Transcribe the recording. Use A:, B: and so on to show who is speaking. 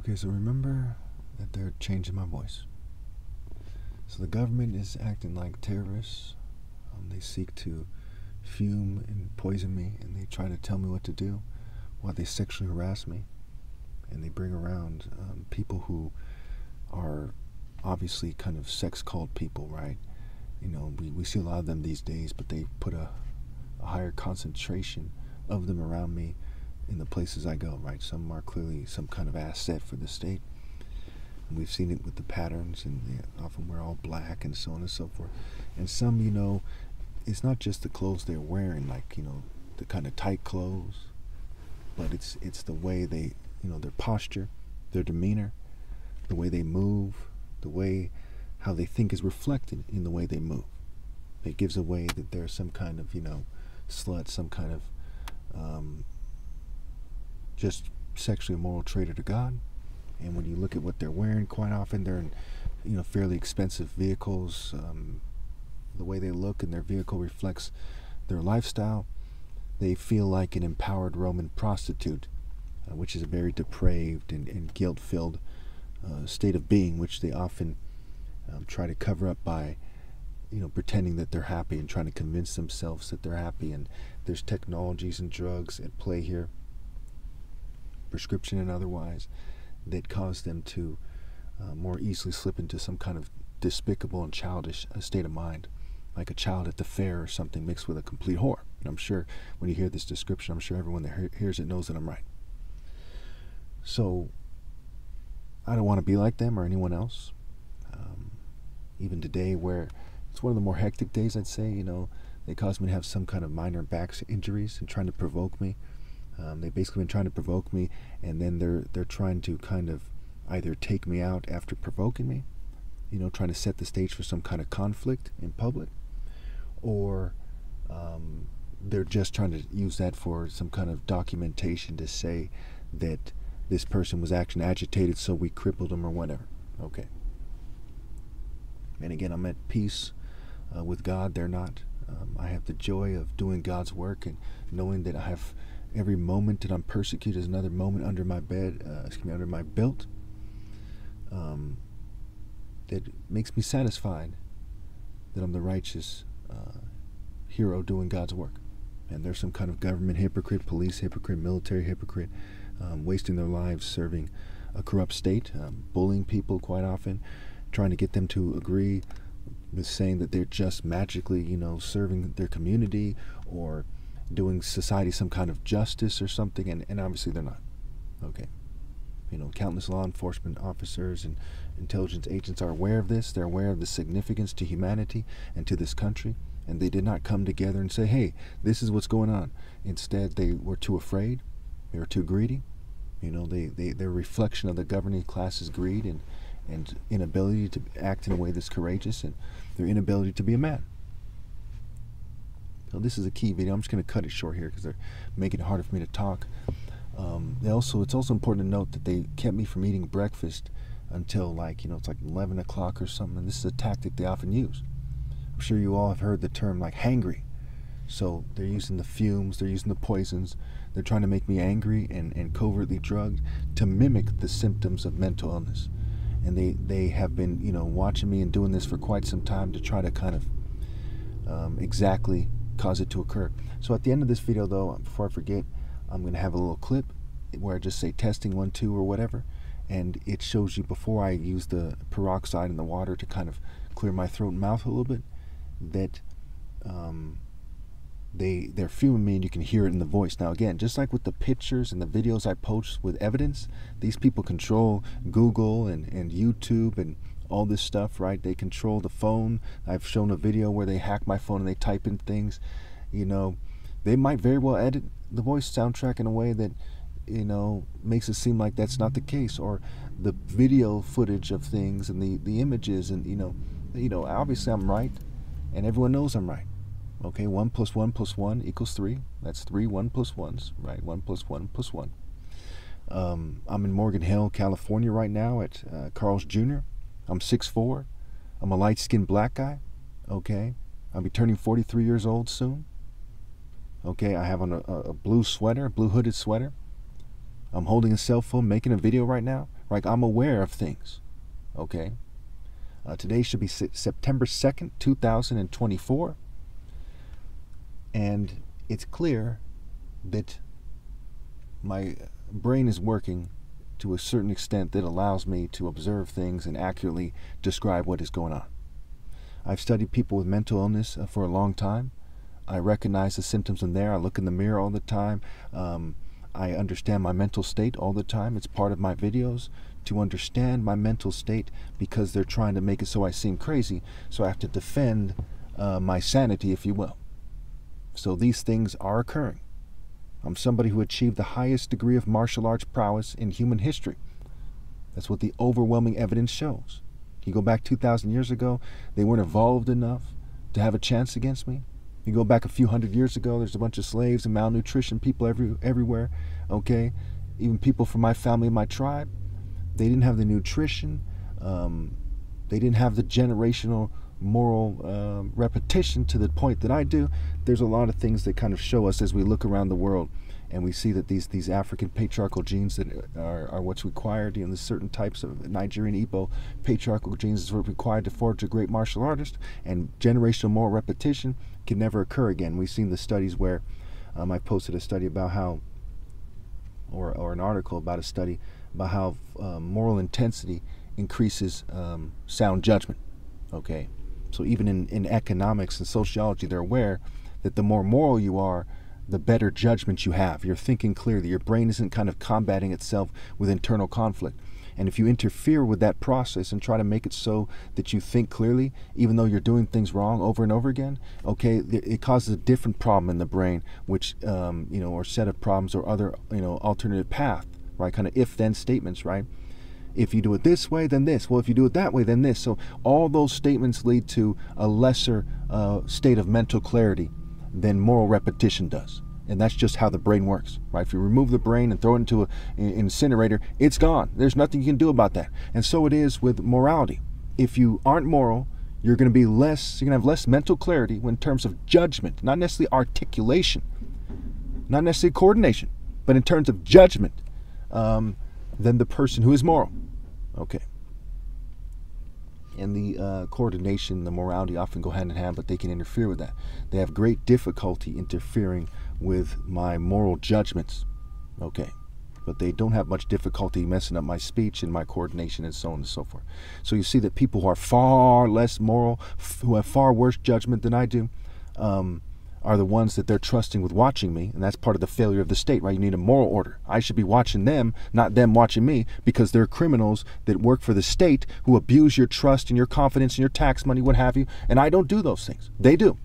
A: Okay, so remember that they're changing my voice. So the government is acting like terrorists. They seek to fume and poison me, and they try to tell me what to do while they sexually harass me. And they bring around people who are obviously kind of sex cult people, right? You know, we see a lot of them these days, but they put a higher concentration of them around me in the places I go, right? Some are clearly some kind of asset for the state. And we've seen it with the patterns, and they often wear all black and so on and so forth. And some, you know, it's not just the clothes they're wearing, like, you know, the kind of tight clothes, but it's the way they, you know, their posture, their demeanor, the way they move, the way how they think is reflected in the way they move. It gives away that they're some kind of, you know, slut, some kind of just sexually immoral traitor to God. And when you look at what they're wearing, quite often they're in, you know, fairly expensive vehicles. The way they look and their vehicle reflects their lifestyle. They feel like an empowered Roman prostitute, which is a very depraved and guilt-filled state of being, which they often try to cover up by, you know, pretending that they're happy and trying to convince themselves that they're happy. And there's technologies and drugs at play here, prescription and otherwise, that cause them to more easily slip into some kind of despicable and childish state of mind, like a child at the fair or something mixed with a complete whore. And I'm sure when you hear this description, I'm sure everyone that hears it knows that I'm right. So I don't want to be like them or anyone else. Even today, where it's one of the more hectic days, I'd say, you know, they cause me to have some kind of minor back injuries and trying to provoke me. They've basically been trying to provoke me, and then they're trying to kind of either take me out after provoking me, you know, trying to set the stage for some kind of conflict in public, or they're just trying to use that for some kind of documentation to say that this person was actually agitated, so we crippled him or whatever. Okay. And again, I'm at peace with God. They're not. I have the joy of doing God's work and knowing that I have every moment that I'm persecuted is another moment under my bed, under my belt. That makes me satisfied that I'm the righteous hero doing God's work. And there's some kind of government hypocrite, police hypocrite, military hypocrite, wasting their lives serving a corrupt state, bullying people quite often, trying to get them to agree with saying that they're just magically, you know, serving their community or doing society some kind of justice or something, and obviously they're not. Okay. You know, countless law enforcement officers and intelligence agents are aware of this. They're aware of the significance to humanity and to this country, and they did not come together and say, hey, this is what's going on. Instead, they were too afraid. They were too greedy. You know, they're a reflection of the governing class's greed and inability to act in a way that's courageous, and their inability to be a man. So this is a key video. I'm just going to cut it short here because they're making it harder for me to talk. It's also important to note that they kept me from eating breakfast until, like, you know, it's like 11 o'clock or something. And this is a tactic they often use. I'm sure you all have heard the term like hangry. So they're using the fumes, they're using the poisons. They're trying to make me angry and covertly drugged to mimic the symptoms of mental illness. And they have been, you know, watching me and doing this for quite some time to try to kind of exactly cause it to occur. So at the end of this video, though, before I forget, I'm going to have a little clip where I just say testing 1, 2 or whatever, and it shows you before I use the peroxide in the water to kind of clear my throat and mouth a little bit, that they're fuming me and you can hear it in the voice. Now again, just like with the pictures and the videos I post with evidence, these people control Google and YouTube and all this stuff, right? They control the phone. I've shown a video where they hack my phone and they type in things. You know, they might very well edit the voice soundtrack in a way that, you know, makes it seem like that's not the case, or the video footage of things and the images, and you know obviously I'm right and everyone knows I'm right. Okay, 1 + 1 + 1 = 3. That's 3 1 + 1s, right? 1 + 1 + 1. I'm in Morgan Hill, California right now at Carl's Jr. I'm 6'4". I'm a light-skinned black guy. Okay, I'll be turning 43 years old soon. Okay, I have on a blue sweater, a blue hooded sweater. I'm holding a cell phone, making a video right now, Like, I'm aware of things. Okay? Today should be September 2nd, 2024. And it's clear that my brain is working to a certain extent that allows me to observe things and accurately describe what is going on. I've studied people with mental illness for a long time. I recognize the symptoms in there. I look in the mirror all the time. I understand my mental state all the time. It's part of my videos to understand my mental state, because they're trying to make it so I seem crazy. So I have to defend my sanity, if you will. So these things are occurring. I'm somebody who achieved the highest degree of martial arts prowess in human history. That's what the overwhelming evidence shows. You go back 2,000 years ago, they weren't evolved enough to have a chance against me. You go back a few hundred years ago, there's a bunch of slaves and malnutrition people everywhere, okay? Even people from my family and my tribe, they didn't have the nutrition, they didn't have the generational moral repetition to the point that I do. There's a lot of things that kind of show us as we look around the world, and we see that these African patriarchal genes that are what's required. You know, there's certain types of Nigerian Igbo patriarchal genes is what's required to forge a great martial artist, and generational moral repetition can never occur again. We've seen the studies where I posted a study about how, or an article about a study about how moral intensity increases sound judgment. Okay, so even in economics and sociology, they're aware that the more moral you are, the better judgment you have. You're thinking clearly. Your brain isn't kind of combating itself with internal conflict. And if you interfere with that process and try to make it so that you think clearly, even though you're doing things wrong over and over again, okay, it causes a different problem in the brain, which, or set of problems or other, alternative path, right? Kind of if-then statements, right? If you do it this way, then this. Well, if you do it that way, then this. So all those statements lead to a lesser state of mental clarity than moral repetition does. And that's just how the brain works, right? If you remove the brain and throw it into an incinerator, it's gone. There's nothing you can do about that. And so it is with morality. If you aren't moral, you're going to have less mental clarity in terms of judgment, not necessarily articulation, not necessarily coordination, but in terms of judgment, than the person who is moral. Okay. And the coordination, the morality often go hand in hand, but they can interfere with that. They have great difficulty interfering with my moral judgments. Okay. But they don't have much difficulty messing up my speech and my coordination and so on and so forth. So you see that people who are far less moral, who have far worse judgment than I do, are the ones that they're trusting with watching me, and that's part of the failure of the state, right? You need a moral order. I should be watching them, not them watching me, because they're criminals that work for the state who abuse your trust and your confidence and your tax money, what have you, and I don't do those things. They do.